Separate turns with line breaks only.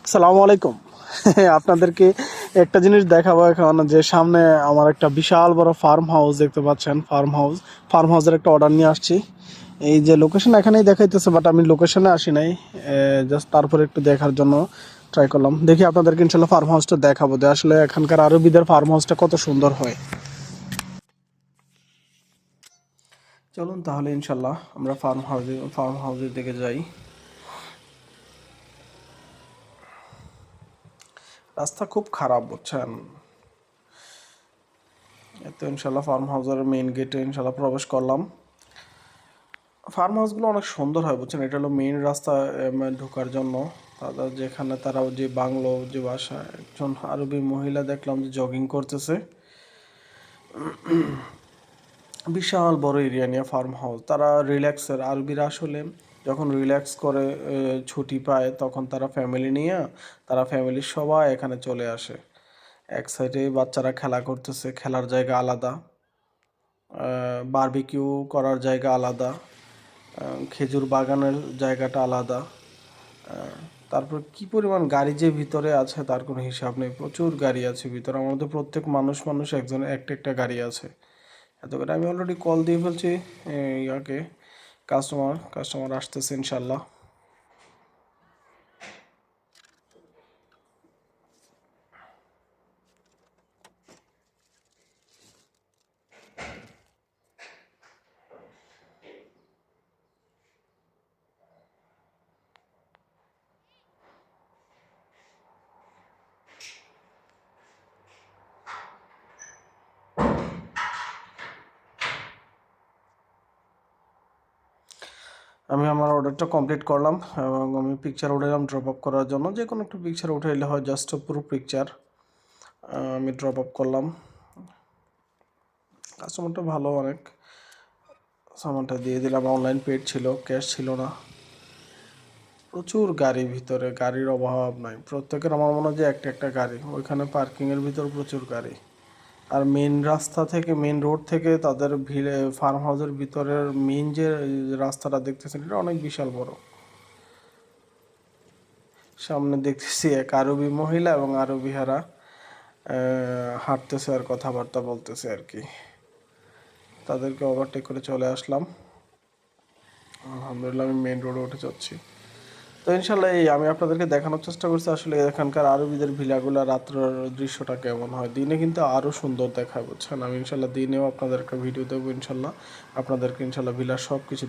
আসসালামু আলাইকুম। আপনাদেরকে একটা জিনিস দেখাবো এখন, যে সামনে আমার একটা বিশাল বড় ফার্ম হাউস দেখতে পাচ্ছেন। ফার্ম হাউসের একটা অর্ডার নিয়ে আসছি। এই যে লোকেশন এখানেই দেখাইতেছে, বাট আমি লোকেশনে আসি নাই, জাস্ট তারপরে একটু দেখার জন্য ট্রাই করলাম। দেখি আপনাদেরকে ইনশাল্লাহ ফার্ম হাউসটা দেখাবো, যে আসলে এখানকার আরবিদের ফার্ম হাউসটা কত সুন্দর হয়। চলুন তাহলে ইনশাল্লাহ আমরা ফার্ম হাউসের দিকে যাই। রাস্তা খুব খারাপ, বুঝছেন। তো ইনশাল্লাহ ফার্ম হাউসের মেইন গেটে ইনশাল্লাহ প্রবেশ করলাম। ফার্ম হাউসগুলো অনেক সুন্দর হয়, বুঝছেন। এটা হলো মেইন রাস্তা ঢোকার জন্য। তারা যেখানে তারাও যে বাংলো যে বাসা, একজন আরবি মহিলা দেখলাম যে জগিং করতেছে। বিশাল বড় এরিয়া নিয়ে ফার্ম হাউস। তারা রিল্যাক্সের, আরবিরা আসলে যখন রিল্যাক্স করে ছুটি পায় তখন তারা ফ্যামিলি নিয়ে, তারা ফ্যামিলির সবাই এখানে চলে আসে। এক সাইডে বাচ্চারা খেলা করতেছে, খেলার জায়গা আলাদা, বারবিকিউ করার জায়গা আলাদা, খেজুর বাগানের জায়গাটা আলাদা। তারপর কি পরিমাণ গাড়ি যে ভিতরে আছে তার কোনো হিসাব নেই। প্রচুর গাড়ি আছে ভিতরে। আমাদের প্রত্যেক মানুষ একজনের একটা গাড়ি আছে। এত করে আমি অলরেডি কল দিয়ে ফেলছি ইয়াকে, কাস্টমার আসতেছে ইনশাল্লাহ। আমি আমার অর্ডারটা কমপ্লিট করলাম এবং আমি পিকচার উঠাইলাম ড্রপ আপ করার জন্য। যে কোনো একটা পিকচার উঠাইলে হয়, জাস্ট পুরো পিকচার আমি ড্রপ আপ করলাম। কাস্টমারটা ভালো অনেক, সামানটা দিয়ে দিলাম। অনলাইন পেড ছিল, ক্যাশ ছিল না। প্রচুর গাড়ি ভিতরে, গাড়ির অভাব নাই। প্রত্যেকের আমার মনে হয় যে একটা গাড়ি। ওইখানে পার্কিংয়ের ভিতর প্রচুর গাড়ি। আর মেন রাস্তা থেকে, মেন রোড থেকে তাদের ফার্ম হাউসের ভিতরের মেন যে রাস্তাটা দেখতেছেন, এটা অনেক বিশাল বড়। সামনে দেখতেছি এক আরবি মহিলা এবং আরবিহারা হাঁটতেছে আর কথাবার্তা বলতেছে আর কি। তাদেরকে ওভারটেক করে চলে আসলাম। আলহামদুলিল্লাহ আমি মেন রোডে উঠে যাচ্ছি। তো ইনশাল্লাহ এই আমি আপনাদেরকে দেখানোর চেষ্টা করছি আসলে এখানকার আরবিদের ভিলাগুলো রাত্রের দৃশ্যটা কেমন হয়। দিনে কিন্তু আরও সুন্দর দেখায়, বুঝছেন। আমি ইনশাল্লাহ দিনেও আপনাদের একটা ভিডিও দেবো ইনশাল্লাহ। আপনাদেরকে ইনশাল্লাহ ভিলার সব কিছু